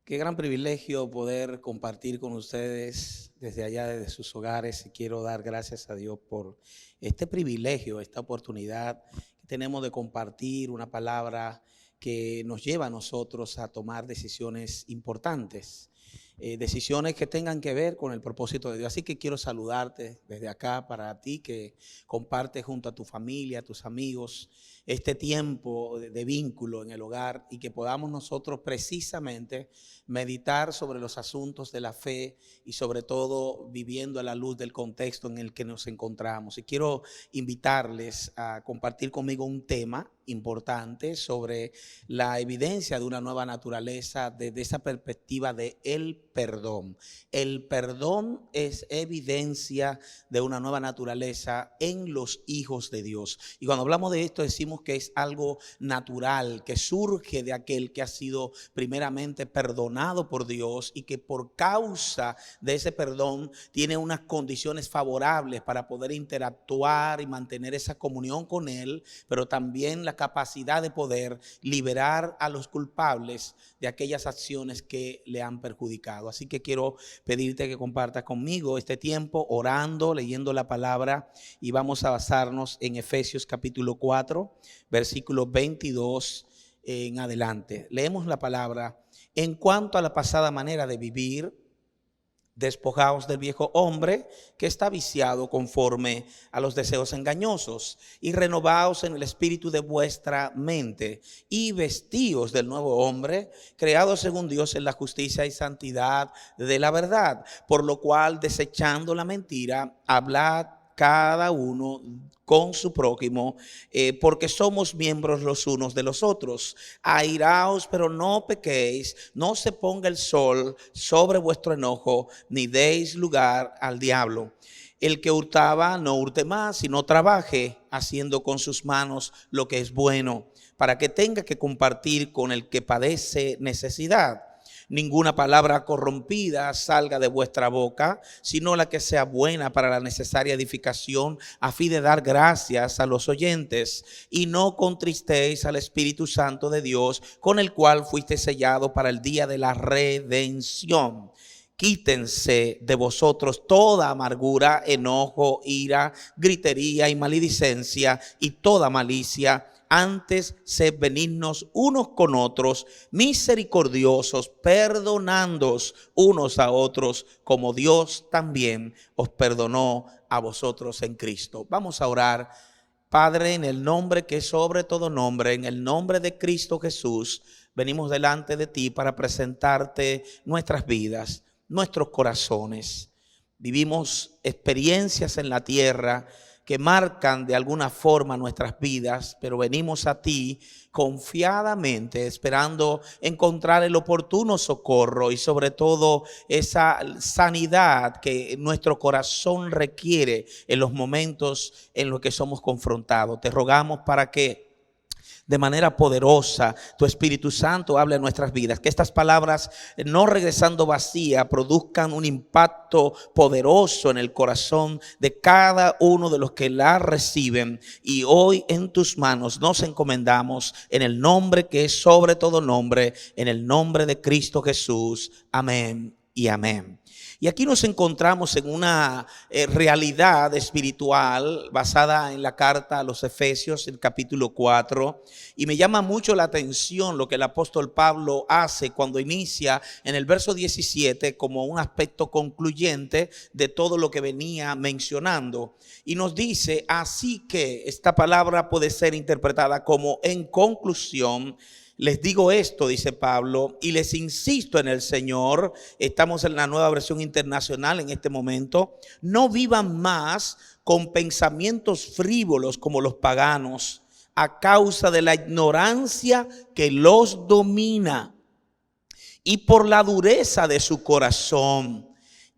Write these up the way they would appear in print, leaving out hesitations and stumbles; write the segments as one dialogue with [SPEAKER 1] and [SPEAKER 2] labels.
[SPEAKER 1] Qué gran privilegio poder compartir con ustedes desde allá, desde sus hogares. Y quiero dar gracias a Dios por este privilegio, esta oportunidad que tenemos de compartir una palabra que nos lleva a nosotros a tomar decisiones importantes. Decisiones que tengan que ver con el propósito de Dios. Así que quiero saludarte desde acá para ti que compartes junto a tu familia, a tus amigos, este tiempo de vínculo en el hogar y que podamos nosotros precisamente meditar sobre los asuntos de la fe y sobre todo viviendo a la luz del contexto en el que nos encontramos. Y quiero invitarles a compartir conmigo un tema importante sobre la evidencia de una nueva naturaleza desde esa perspectiva de el perdón. El perdón es evidencia de una nueva naturaleza en los hijos de Dios. Y cuando hablamos de esto decimos que es algo natural, que surge de aquel que ha sido primeramente perdonado por Dios y que por causa de ese perdón tiene unas condiciones favorables para poder interactuar y mantener esa comunión con Él, pero también la capacidad de poder liberar a los culpables de aquellas acciones que le han perjudicado. Así que quiero pedirte que compartas conmigo este tiempo orando, leyendo la palabra, y vamos a basarnos en Efesios capítulo 4, versículo 22 en adelante. Leemos la palabra. En cuanto a la pasada manera de vivir, despojaos del viejo hombre que está viciado conforme a los deseos engañosos, y renovaos en el espíritu de vuestra mente, y vestíos del nuevo hombre, creado según Dios en la justicia y santidad de la verdad. Por lo cual, desechando la mentira, hablad cada uno con su prójimo, porque somos miembros los unos de los otros. Airaos, pero no pequéis, no se ponga el sol sobre vuestro enojo, ni deis lugar al diablo. El que hurtaba, no hurte más, sino trabaje, haciendo con sus manos lo que es bueno, para que tenga que compartir con el que padece necesidad. Ninguna palabra corrompida salga de vuestra boca, sino la que sea buena para la necesaria edificación, a fin de dar gracias a los oyentes. Y no contristéis al Espíritu Santo de Dios, con el cual fuiste sellado para el día de la redención. Quítense de vosotros toda amargura, enojo, ira, gritería y maledicencia y toda malicia. Antes, sed benignos unos con otros, misericordiosos, perdonándoos unos a otros, como Dios también os perdonó a vosotros en Cristo. Vamos a orar. Padre, en el nombre que es sobre todo nombre, en el nombre de Cristo Jesús, venimos delante de ti para presentarte nuestras vidas, nuestros corazones. Vivimos experiencias en la tierra que marcan de alguna forma nuestras vidas, pero venimos a ti confiadamente, esperando encontrar el oportuno socorro y sobre todo esa sanidad que nuestro corazón requiere en los momentos en los que somos confrontados. Te rogamos para que de manera poderosa tu Espíritu Santo hable en nuestras vidas, que estas palabras, no regresando vacías, produzcan un impacto poderoso en el corazón de cada uno de los que la reciben. Y hoy en tus manos nos encomendamos, en el nombre que es sobre todo nombre, en el nombre de Cristo Jesús. Amén y amén. Y aquí nos encontramos en una realidad espiritual basada en la carta a los Efesios, el capítulo 4. Y me llama mucho la atención lo que el apóstol Pablo hace cuando inicia en el verso 17 como un aspecto concluyente de todo lo que venía mencionando. Y nos dice, así que esta palabra puede ser interpretada como en conclusión. Les digo esto, dice Pablo, y les insisto en el Señor. Estamos en la Nueva Versión Internacional en este momento. No vivan más con pensamientos frívolos como los paganos, a causa de la ignorancia que los domina y por la dureza de su corazón.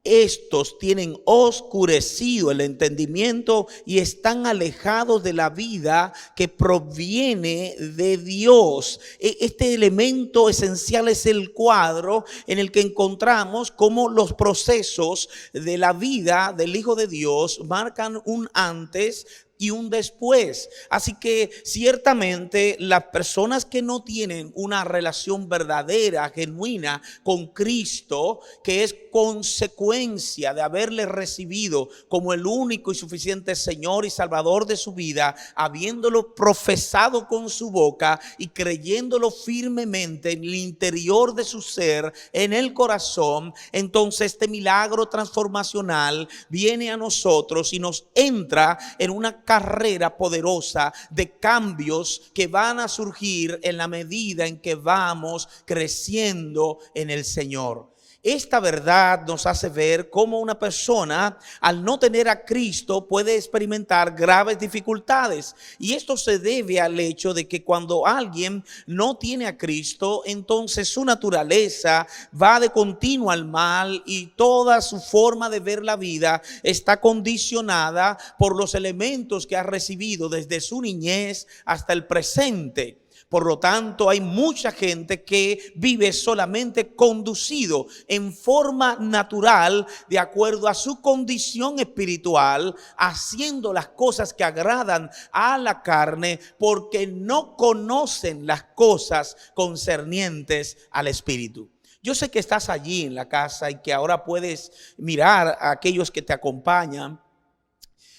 [SPEAKER 1] Estos tienen oscurecido el entendimiento y están alejados de la vida que proviene de Dios. Este elemento esencial es el cuadro en el que encontramos cómo los procesos de la vida del Hijo de Dios marcan un antes y un después. Así que ciertamente las personas que no tienen una relación verdadera, genuina con Cristo, que es consecuencia de haberle recibido como el único y suficiente Señor y Salvador de su vida, habiéndolo profesado con su boca y creyéndolo firmemente en el interior de su ser, en el corazón, entonces este milagro transformacional viene a nosotros y nos entra en una carrera poderosa de cambios que van a surgir en la medida en que vamos creciendo en el Señor. Esta verdad nos hace ver cómo una persona, al no tener a Cristo, puede experimentar graves dificultades. Y esto se debe al hecho de que cuando alguien no tiene a Cristo, entonces su naturaleza va de continuo al mal y toda su forma de ver la vida está condicionada por los elementos que ha recibido desde su niñez hasta el presente. Por lo tanto, hay mucha gente que vive solamente conducido en forma natural de acuerdo a su condición espiritual, haciendo las cosas que agradan a la carne porque no conocen las cosas concernientes al espíritu. Yo sé que estás allí en la casa y que ahora puedes mirar a aquellos que te acompañan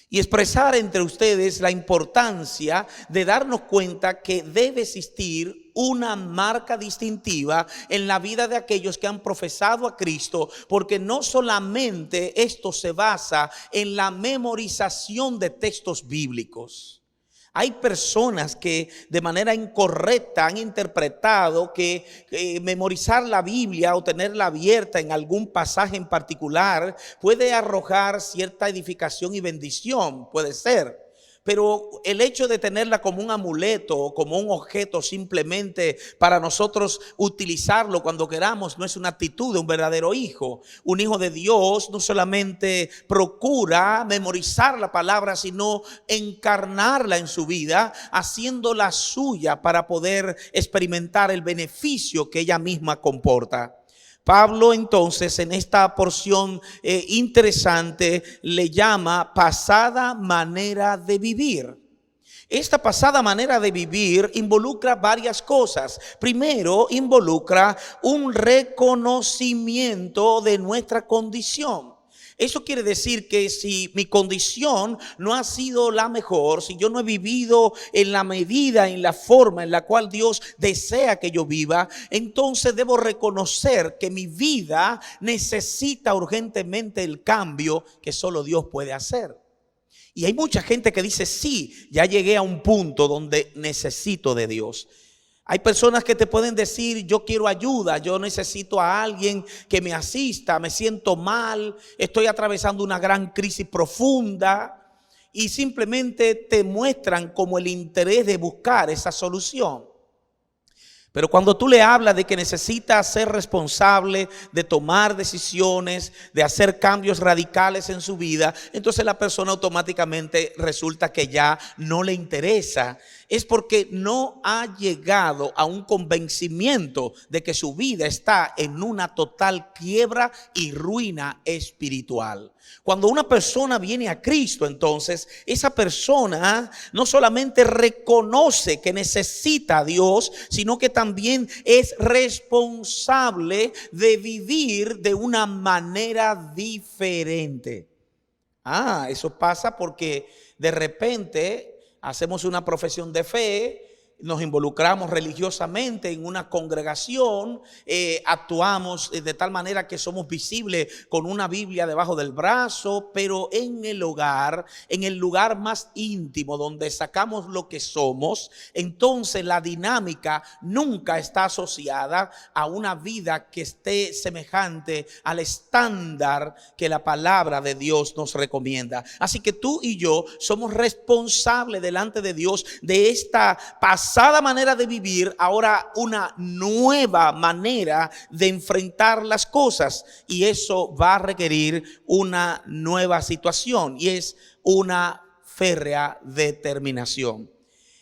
[SPEAKER 1] y expresar entre ustedes la importancia de darnos cuenta que debe existir una marca distintiva en la vida de aquellos que han profesado a Cristo, porque no solamente esto se basa en la memorización de textos bíblicos. Hay personas que de manera incorrecta han interpretado que memorizar la Biblia o tenerla abierta en algún pasaje en particular puede arrojar cierta edificación y bendición, puede ser. Pero el hecho de tenerla como un amuleto o como un objeto simplemente para nosotros utilizarlo cuando queramos no es una actitud de un verdadero hijo. Un hijo de Dios no solamente procura memorizar la palabra, sino encarnarla en su vida, haciéndola suya para poder experimentar el beneficio que ella misma comporta. Pablo entonces en esta porción interesante le llama pasada manera de vivir. Esta pasada manera de vivir involucra varias cosas. Primero, involucra un reconocimiento de nuestra condición. Eso quiere decir que si mi condición no ha sido la mejor, si yo no he vivido en la medida, en la forma en la cual Dios desea que yo viva, entonces debo reconocer que mi vida necesita urgentemente el cambio que solo Dios puede hacer. Y hay mucha gente que dice, sí, ya llegué a un punto donde necesito de Dios. Hay personas que te pueden decir, yo quiero ayuda, yo necesito a alguien que me asista, me siento mal, estoy atravesando una gran crisis profunda, y simplemente te muestran como el interés de buscar esa solución. Pero cuando tú le hablas de que necesita ser responsable, de tomar decisiones, de hacer cambios radicales en su vida, entonces la persona automáticamente resulta que ya no le interesa. Es porque no ha llegado a un convencimiento de que su vida está en una total quiebra y ruina espiritual. Cuando una persona viene a Cristo, entonces esa persona no solamente reconoce que necesita a Dios, sino que también es responsable de vivir de una manera diferente. Eso pasa porque de repente hacemos una profesión de fe, nos involucramos religiosamente en una congregación, actuamos de tal manera que somos visibles con una Biblia debajo del brazo, pero en el hogar, en el lugar más íntimo donde sacamos lo que somos, entonces la dinámica nunca está asociada a una vida que esté semejante al estándar que la palabra de Dios nos recomienda. Así que tú y yo somos responsables delante de Dios de esta pasada manera de vivir, ahora una nueva manera de enfrentar las cosas, y eso va a requerir una nueva situación y es una férrea determinación.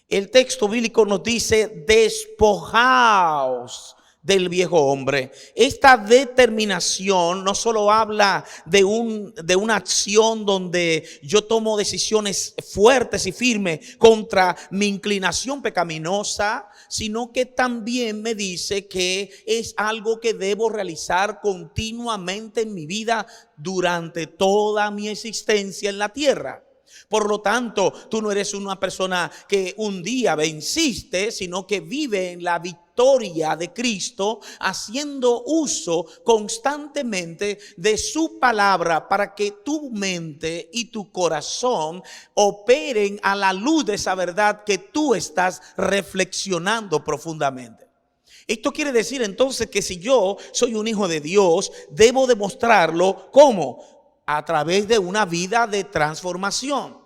[SPEAKER 1] El texto bíblico nos dice: despojaos del viejo hombre. Esta determinación no solo habla de una acción donde yo tomo decisiones fuertes y firmes contra mi inclinación pecaminosa, sino que también me dice que es algo que debo realizar continuamente en mi vida durante toda mi existencia en la tierra. Por lo tanto, tú no eres una persona que un día venciste, sino que vive en la victoria de Cristo, haciendo uso constantemente de su palabra para que tu mente y tu corazón operen a la luz de esa verdad que tú estás reflexionando profundamente. Esto quiere decir entonces que si yo soy un hijo de Dios, debo demostrarlo ¿cómo? A través de una vida de transformación.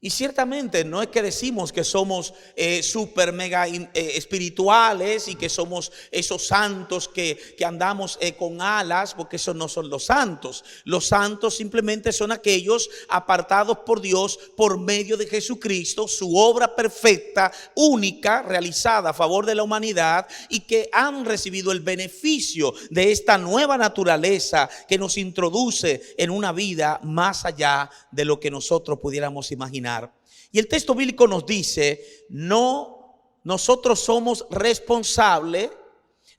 [SPEAKER 1] Y ciertamente no es que decimos que somos super mega espirituales y que somos esos santos que andamos con alas, porque esos no son los santos. Los santos simplemente son aquellos apartados por Dios por medio de Jesucristo, su obra perfecta, única, realizada a favor de la humanidad, y que han recibido el beneficio de esta nueva naturaleza que nos introduce en una vida más allá de lo que nosotros pudiéramos imaginar. Y el texto bíblico nos dice, nosotros somos responsables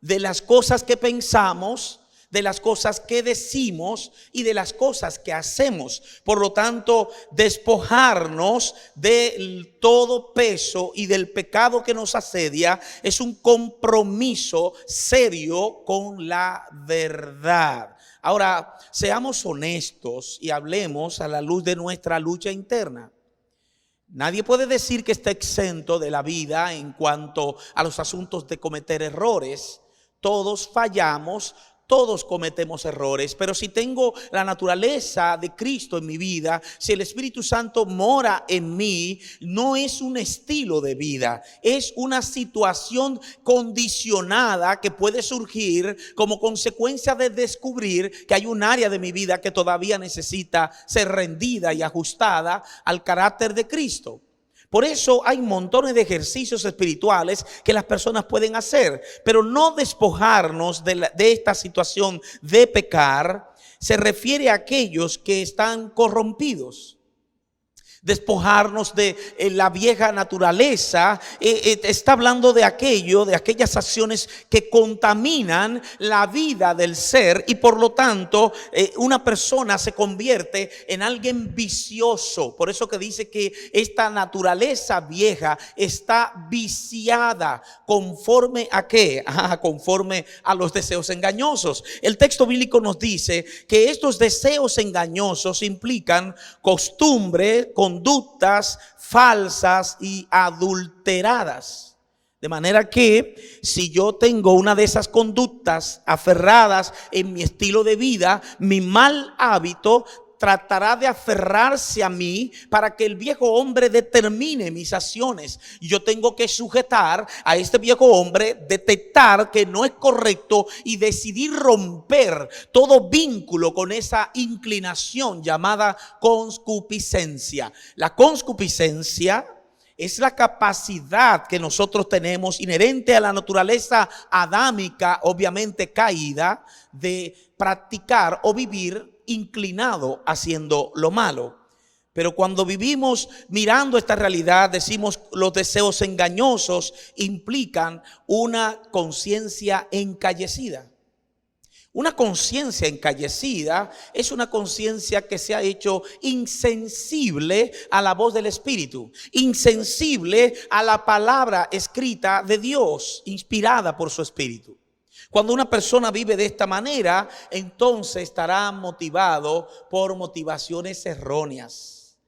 [SPEAKER 1] de las cosas que pensamos, de las cosas que decimos y de las cosas que hacemos. Por lo tanto, despojarnos del todo peso y del pecado que nos asedia es un compromiso serio con la verdad. Ahora, seamos honestos y hablemos a la luz de nuestra lucha interna. Nadie puede decir que está exento de la vida en cuanto a los asuntos de cometer errores. Todos fallamos, todos cometemos errores, pero si tengo la naturaleza de Cristo en mi vida, si el Espíritu Santo mora en mí, no es un estilo de vida, es una situación condicionada que puede surgir como consecuencia de descubrir que hay un área de mi vida que todavía necesita ser rendida y ajustada al carácter de Cristo. Por eso hay montones de ejercicios espirituales que las personas pueden hacer, pero no despojarnos de esta situación de pecar se refiere a aquellos que están corrompidos. Despojarnos de la vieja naturaleza está hablando de aquellas acciones que contaminan la vida del ser, y por lo tanto una persona se convierte en alguien vicioso. Por eso que dice que esta naturaleza vieja está viciada. ¿Conforme a qué? Conforme a los deseos engañosos. El texto bíblico nos dice que estos deseos engañosos implican costumbres, conductas falsas y adulteradas. De manera que si yo tengo una de esas conductas aferradas en mi estilo de vida, mi mal hábito tratará de aferrarse a mí para que el viejo hombre determine mis acciones. Yo tengo que sujetar a este viejo hombre, detectar que no es correcto y decidir romper todo vínculo con esa inclinación llamada concupiscencia. La concupiscencia es la capacidad que nosotros tenemos inherente a la naturaleza adámica, obviamente caída, de practicar o vivir inclinado haciendo lo malo. Pero cuando vivimos mirando esta realidad, decimos los deseos engañosos implican una conciencia encallecida. Una conciencia encallecida es una conciencia que se ha hecho insensible a la voz del Espíritu, insensible a la palabra escrita de Dios, inspirada por su Espíritu. Cuando una persona vive de esta manera, entonces estará motivado por motivaciones erróneas.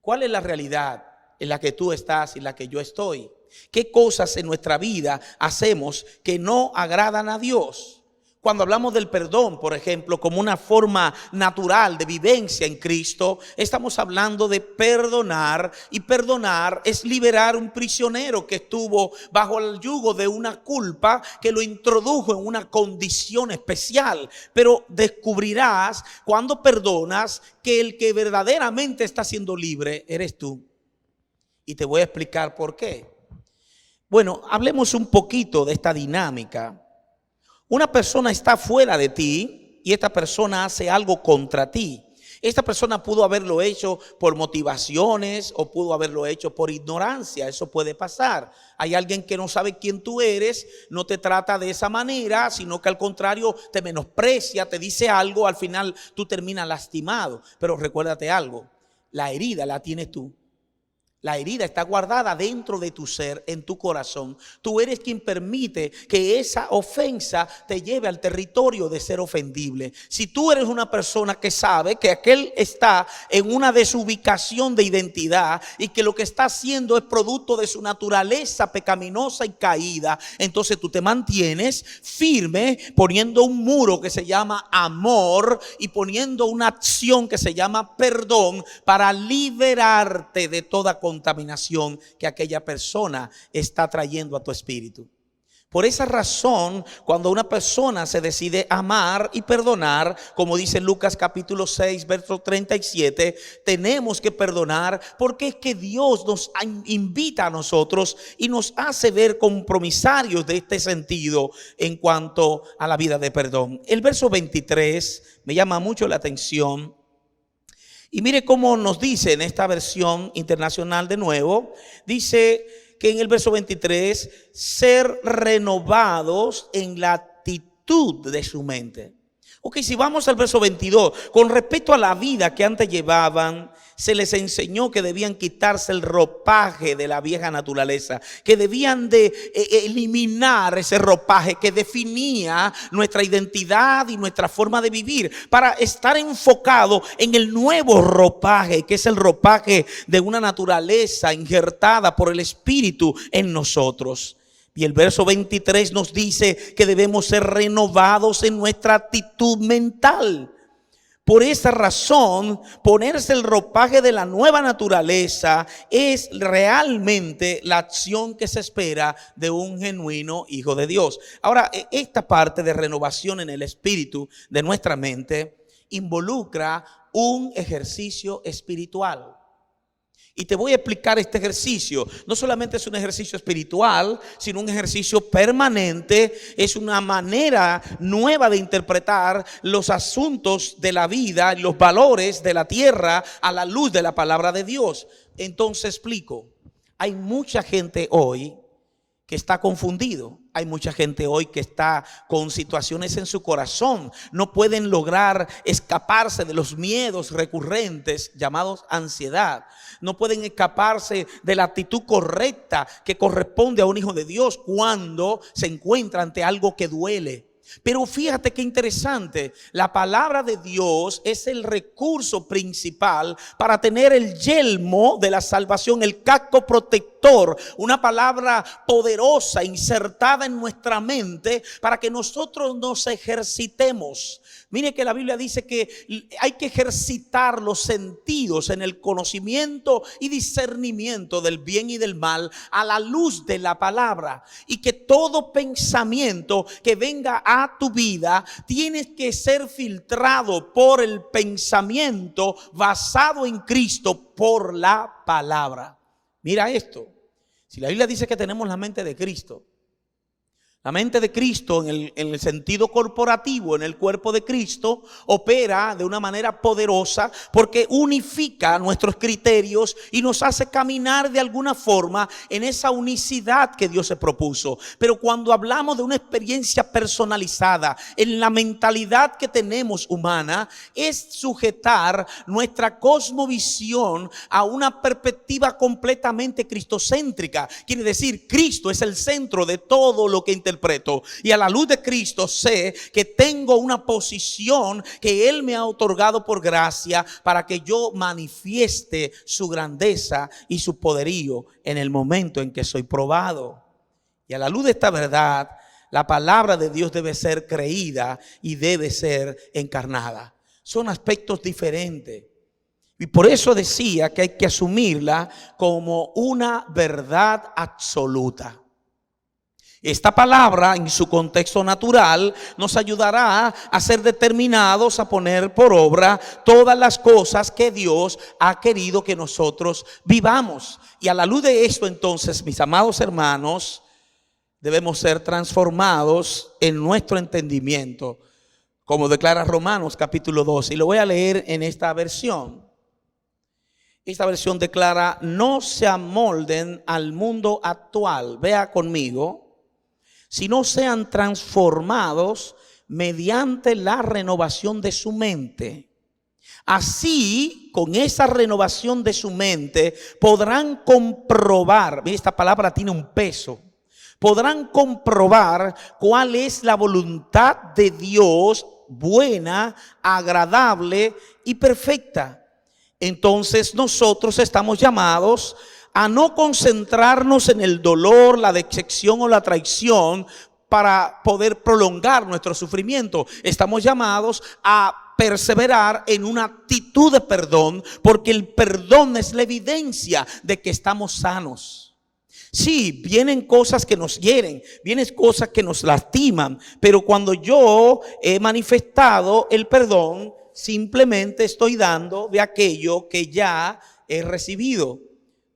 [SPEAKER 1] ¿Cuál es la realidad en la que tú estás y en la que yo estoy? ¿Qué cosas en nuestra vida hacemos que no agradan a Dios? Cuando hablamos del perdón, por ejemplo, como una forma natural de vivencia en Cristo, estamos hablando de perdonar, y perdonar es liberar un prisionero que estuvo bajo el yugo de una culpa que lo introdujo en una condición especial. Pero descubrirás cuando perdonas que el que verdaderamente está siendo libre eres tú. Y te voy a explicar por qué. Bueno, hablemos un poquito de esta dinámica. Una persona está fuera de ti y esta persona hace algo contra ti. Esta persona pudo haberlo hecho por motivaciones o pudo haberlo hecho por ignorancia. Eso puede pasar. Hay alguien que no sabe quién tú eres, no te trata de esa manera, sino que al contrario te menosprecia, te dice algo, al final tú terminas lastimado. Pero recuérdate algo, la herida la tienes tú. La herida está guardada dentro de tu ser, en tu corazón. Tú eres quien permite que esa ofensa te lleve al territorio de ser ofendible. Si tú eres una persona que sabe que aquel está en una desubicación de identidad y que lo que está haciendo es producto de su naturaleza pecaminosa y caída, entonces tú te mantienes firme poniendo un muro que se llama amor y poniendo una acción que se llama perdón para liberarte de toda contaminación que aquella persona está trayendo a tu espíritu. Por esa razón, cuando una persona se decide amar y perdonar, como dice Lucas capítulo 6, verso 37, tenemos que perdonar porque es que Dios nos invita a nosotros y nos hace ver compromisarios de este sentido en cuanto a la vida de perdón. El verso 23 me llama mucho la atención. Y mire cómo nos dice en esta versión internacional de nuevo, dice que en el verso 23, ser renovados en la actitud de su mente. Ok, si vamos al verso 22, con respecto a la vida que antes llevaban, se les enseñó que debían quitarse el ropaje de la vieja naturaleza, que debían de eliminar ese ropaje que definía nuestra identidad y nuestra forma de vivir, para estar enfocado en el nuevo ropaje, que es el ropaje de una naturaleza injertada por el Espíritu en nosotros. Y el verso 23 nos dice que debemos ser renovados en nuestra actitud mental. Por esa razón, ponerse el ropaje de la nueva naturaleza es realmente la acción que se espera de un genuino hijo de Dios. Ahora, esta parte de renovación en el espíritu de nuestra mente involucra un ejercicio espiritual. Y te voy a explicar este ejercicio. No solamente es un ejercicio espiritual, sino un ejercicio permanente. Es una manera nueva de interpretar los asuntos de la vida, los valores de la tierra a la luz de la palabra de Dios. Entonces explico. Hay mucha gente hoy que está confundido. Hay mucha gente hoy que está con situaciones en su corazón. No pueden lograr escaparse de los miedos recurrentes llamados ansiedad. No pueden escaparse de la actitud correcta que corresponde a un hijo de Dios cuando se encuentra ante algo que duele. Pero fíjate qué interesante, la palabra de Dios es el recurso principal para tener el yelmo de la salvación, el casco protector, una palabra poderosa insertada en nuestra mente para que nosotros nos ejercitemos. Mire que la Biblia dice que hay que ejercitar los sentidos en el conocimiento y discernimiento del bien y del mal a la luz de la palabra, y que todo pensamiento que venga a tu vida tiene que ser filtrado por el pensamiento basado en Cristo por la palabra. Mira esto, si la Biblia dice que tenemos la mente de Cristo, la mente de Cristo en el sentido corporativo, en el cuerpo de Cristo, opera de una manera poderosa porque unifica nuestros criterios y nos hace caminar de alguna forma en esa unicidad que Dios se propuso. Pero cuando hablamos de una experiencia personalizada en la mentalidad que tenemos humana, es sujetar nuestra cosmovisión a una perspectiva completamente cristocéntrica. Quiere decir, Cristo es el centro de todo lo que interpreto. Y a la luz de Cristo sé que tengo una posición que Él me ha otorgado por gracia para que yo manifieste su grandeza y su poderío en el momento en que soy probado. Y a la luz de esta verdad, la palabra de Dios debe ser creída y debe ser encarnada. Son aspectos diferentes. Y por eso decía que hay que asumirla como una verdad absoluta. Esta palabra en su contexto natural nos ayudará a ser determinados a poner por obra todas las cosas que Dios ha querido que nosotros vivamos. Y a la luz de esto, entonces, mis amados hermanos, debemos ser transformados en nuestro entendimiento, como declara Romanos capítulo 12. Y lo voy a leer en esta versión. Esta versión declara: no se amolden al mundo actual. Vea conmigo. Sino sean transformados mediante la renovación de su mente. Así, con esa renovación de su mente, podrán comprobar, esta palabra tiene un peso, podrán comprobar cuál es la voluntad de Dios, buena, agradable y perfecta. Entonces nosotros estamos llamados a no concentrarnos en el dolor, la decepción o la traición para poder prolongar nuestro sufrimiento. Estamos llamados a perseverar en una actitud de perdón, porque el perdón es la evidencia de que estamos sanos. Sí, vienen cosas que nos hieren, vienen cosas que nos lastiman, pero cuando yo he manifestado el perdón, simplemente estoy dando de aquello que ya he recibido.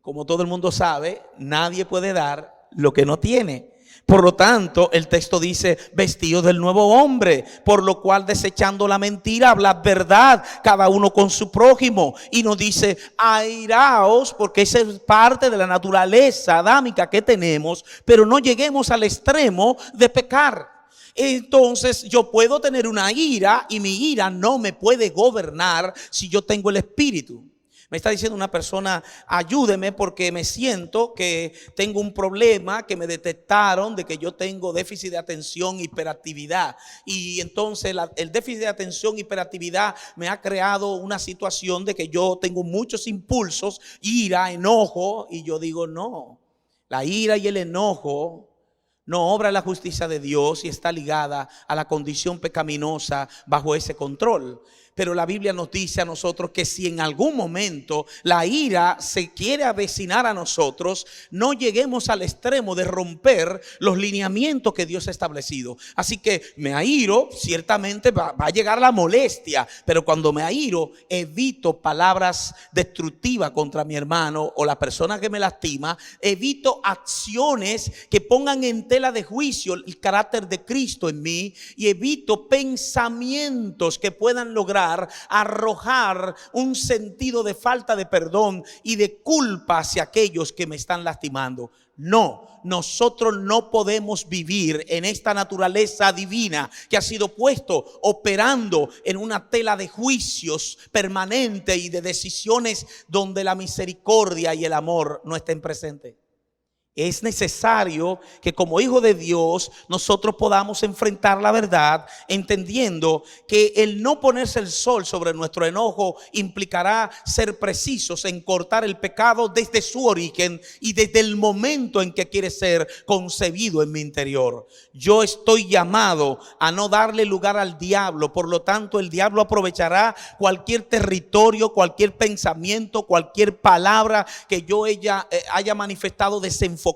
[SPEAKER 1] Como todo el mundo sabe, nadie puede dar lo que no tiene. Por lo tanto, el texto dice: vestidos del nuevo hombre, por lo cual, desechando la mentira, habla verdad, cada uno con su prójimo. Y nos dice: airaos, porque esa es parte de la naturaleza adámica que tenemos, pero no lleguemos al extremo de pecar. Entonces yo puedo tener una ira, y mi ira no me puede gobernar si yo tengo el Espíritu. Me está diciendo una persona: ayúdeme porque me siento que tengo un problema, que me detectaron de que yo tengo déficit de atención, hiperactividad. Y entonces el déficit de atención, hiperactividad me ha creado una situación de que yo tengo muchos impulsos, ira, enojo. Y yo digo: no, la ira y el enojo no obra la justicia de Dios y está ligada a la condición pecaminosa bajo ese control. Pero la Biblia nos dice a nosotros que si en algún momento la ira se quiere avecinar a nosotros, no lleguemos al extremo de romper los lineamientos que Dios ha establecido. Así que me airo, ciertamente va a llegar la molestia, pero cuando me airo, evito palabras destructivas contra mi hermano o la persona que me lastima. Evito acciones que pongan en tela de juicio el carácter de Cristo en mí, y evito pensamientos que puedan lograr arrojar un sentido de falta de perdón y de culpa hacia aquellos que me están lastimando. No, nosotros no podemos vivir en esta naturaleza divina que ha sido puesto operando en una tela de juicios permanente y de decisiones donde la misericordia y el amor no estén presentes. Es necesario que como hijos de Dios nosotros podamos enfrentar la verdad, entendiendo que el no ponerse el sol sobre nuestro enojo implicará ser precisos en cortar el pecado desde su origen y desde el momento en que quiere ser concebido en mi interior. Yo estoy llamado a no darle lugar al diablo. Por lo tanto, el diablo aprovechará cualquier territorio, cualquier pensamiento, cualquier palabra que yo haya manifestado desenfocada.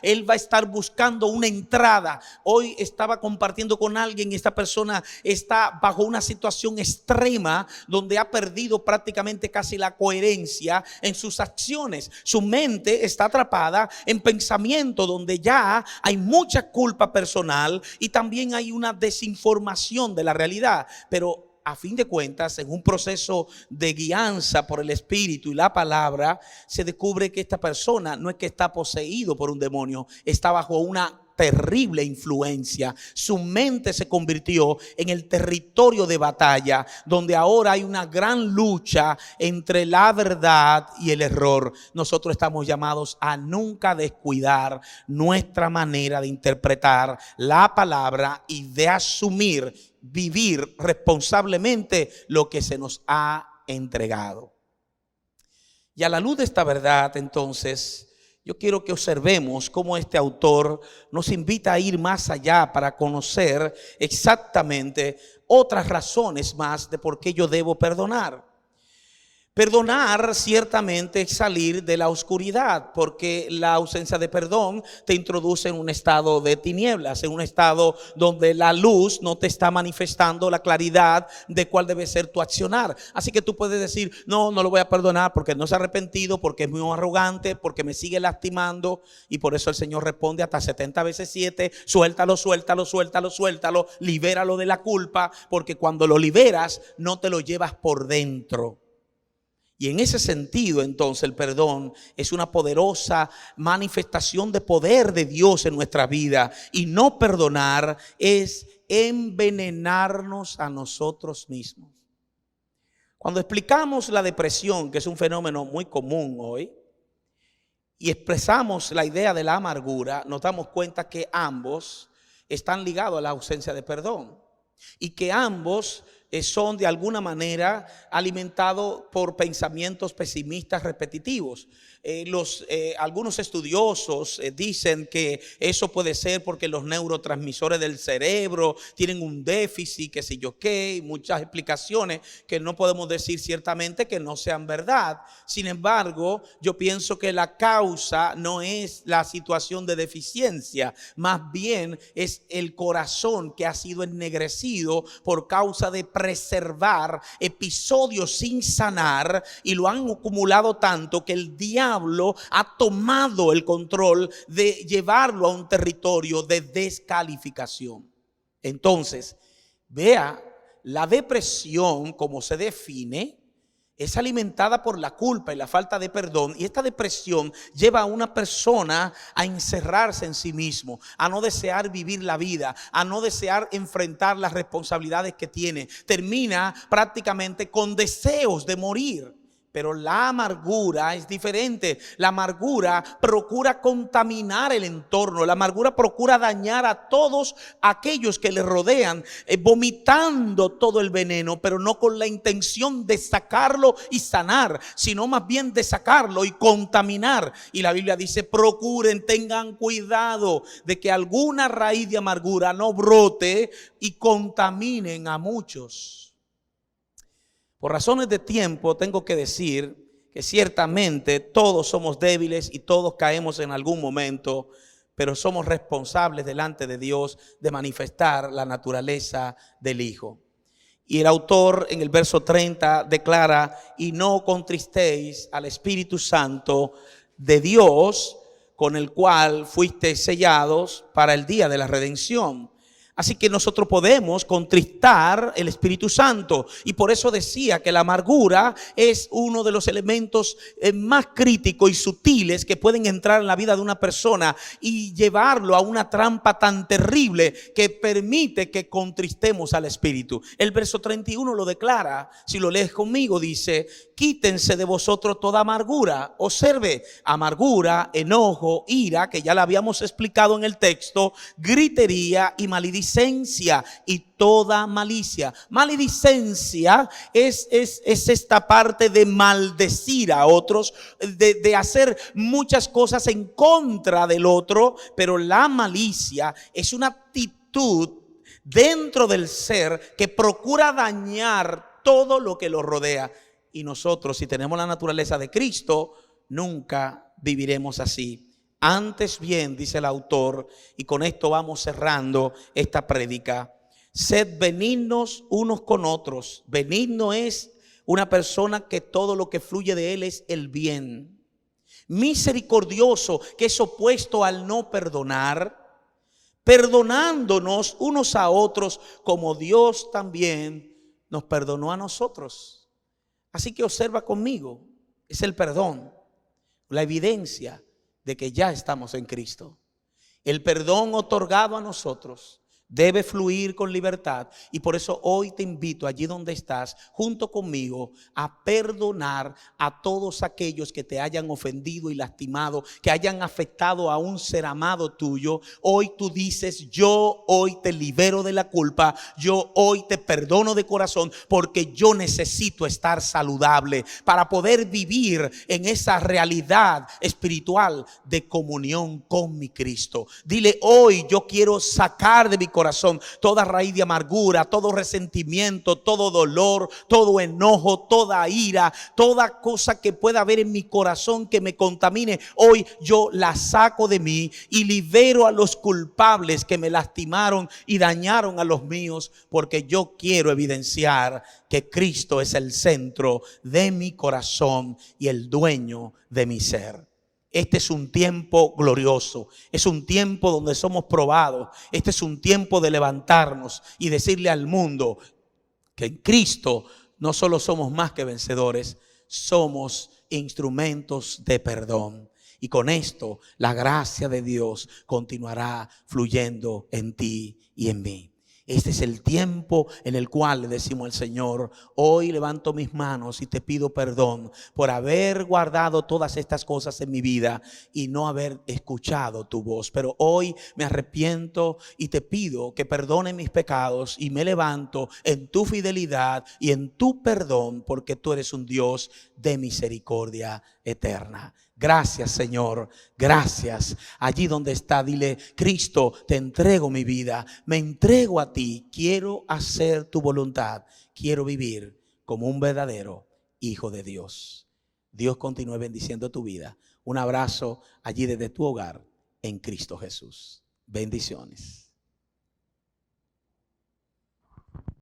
[SPEAKER 1] Él va a estar buscando una entrada. Hoy estaba compartiendo con alguien y esta persona está bajo una situación extrema donde ha perdido prácticamente casi la coherencia en sus acciones. Su mente está atrapada en pensamiento donde ya hay mucha culpa personal y también hay una desinformación de la realidad. Pero a fin de cuentas, en un proceso de guianza por el Espíritu y la palabra, se descubre que esta persona no es que está poseído por un demonio, está bajo una terrible influencia. Su mente se convirtió en el territorio de batalla, donde ahora hay una gran lucha entre la verdad y el error. Nosotros estamos llamados a nunca descuidar nuestra manera de interpretar la palabra y de asumir, vivir responsablemente lo que se nos ha entregado. Y a la luz de esta verdad, entonces, yo quiero que observemos cómo este autor nos invita a ir más allá para conocer exactamente otras razones más de por qué yo debo perdonar. Perdonar ciertamente es salir de la oscuridad, porque la ausencia de perdón te introduce en un estado de tinieblas, en un estado donde la luz no te está manifestando la claridad de cuál debe ser tu accionar. Así que tú puedes decir, no lo voy a perdonar porque no se ha arrepentido, porque es muy arrogante, porque me sigue lastimando. Y por eso el Señor responde hasta 70 veces 7, suéltalo, libéralo de la culpa, porque cuando lo liberas no te lo llevas por dentro. Y en ese sentido, entonces, el perdón es una poderosa manifestación de poder de Dios en nuestra vida. Y no perdonar es envenenarnos a nosotros mismos. Cuando explicamos la depresión, que es un fenómeno muy común hoy, y expresamos la idea de la amargura, nos damos cuenta que ambos están ligados a la ausencia de perdón. Y que ambos son de alguna manera alimentados por pensamientos pesimistas repetitivos. Algunos estudiosos dicen que eso puede ser porque los neurotransmisores del cerebro tienen un déficit, qué sé yo qué, y muchas explicaciones que no podemos decir ciertamente que no sean verdad. Sin embargo, yo pienso que la causa no es la situación de deficiencia, más bien es el corazón que ha sido ennegrecido por causa de preservar episodios sin sanar, y lo han acumulado tanto que el diablo ha tomado el control de llevarlo a un territorio de descalificación. Entonces, vea, la depresión, como se define, es alimentada por la culpa y la falta de perdón. Y esta depresión lleva a una persona a encerrarse en sí mismo, a no desear vivir la vida, a no desear enfrentar las responsabilidades que tiene. Termina prácticamente con deseos de morir. Pero la amargura es diferente. La amargura procura contaminar el entorno. La amargura procura dañar a todos aquellos que le rodean, vomitando todo el veneno, pero no con la intención de sacarlo y sanar, sino más bien de sacarlo y contaminar. Y la Biblia dice, procuren, tengan cuidado de que alguna raíz de amargura no brote y contaminen a muchos. Por razones de tiempo tengo que decir que ciertamente todos somos débiles y todos caemos en algún momento, pero somos responsables delante de Dios de manifestar la naturaleza del Hijo. Y el autor en el verso 30 declara, y no contristéis al Espíritu Santo de Dios, con el cual fuisteis sellados para el día de la redención. Así que nosotros podemos contristar el Espíritu Santo, y por eso decía que la amargura es uno de los elementos más críticos y sutiles que pueden entrar en la vida de una persona y llevarlo a una trampa tan terrible que permite que contristemos al Espíritu. El verso 31 lo declara, si lo lees conmigo, dice, quítense de vosotros toda amargura. Observe, amargura, enojo, ira, que ya la habíamos explicado en el texto, gritería y maledicencia y toda malicia. Maledicencia es esta parte de maldecir a otros, de hacer muchas cosas en contra del otro, pero la malicia es una actitud dentro del ser que procura dañar todo lo que lo rodea. Y nosotros, si tenemos la naturaleza de Cristo, nunca viviremos así. Antes bien, dice el autor, y con esto vamos cerrando esta prédica, sed benignos unos con otros. Benigno es una persona que todo lo que fluye de él es el bien. Misericordioso, que es opuesto al no perdonar. Perdonándonos unos a otros como Dios también nos perdonó a nosotros. Así que observa conmigo, es el perdón, la evidencia de que ya estamos en Cristo. El perdón otorgado a nosotros debe fluir con libertad, y por eso hoy te invito, allí donde estás, junto conmigo, a perdonar a todos aquellos que te hayan ofendido y lastimado, que hayan afectado a un ser amado tuyo. Hoy tú dices, yo hoy te libero de la culpa, yo hoy te perdono de corazón, porque yo necesito estar saludable para poder vivir en esa realidad espiritual de comunión con mi Cristo. Dile, hoy yo quiero sacar de mi corazón corazón, toda raíz de amargura, todo resentimiento, todo dolor, todo enojo, toda ira, toda cosa que pueda haber en mi corazón que me contamine, hoy yo la saco de mí y libero a los culpables que me lastimaron y dañaron a los míos, porque yo quiero evidenciar que Cristo es el centro de mi corazón y el dueño de mi ser. Este es un tiempo glorioso, es un tiempo donde somos probados, este es un tiempo de levantarnos y decirle al mundo que en Cristo no solo somos más que vencedores, somos instrumentos de perdón. Y con esto la gracia de Dios continuará fluyendo en ti y en mí. Este es el tiempo en el cual le decimos al Señor: hoy levanto mis manos y te pido perdón por haber guardado todas estas cosas en mi vida y no haber escuchado tu voz. Pero hoy me arrepiento y te pido que perdone mis pecados y me levanto en tu fidelidad y en tu perdón, porque tú eres un Dios de misericordia eterna. Gracias, Señor, gracias. Allí donde está, dile: Cristo, te entrego mi vida, me entrego a ti, quiero hacer tu voluntad, quiero vivir como un verdadero hijo de Dios. Dios continúe bendiciendo tu vida. Un abrazo allí desde tu hogar en Cristo Jesús. Bendiciones.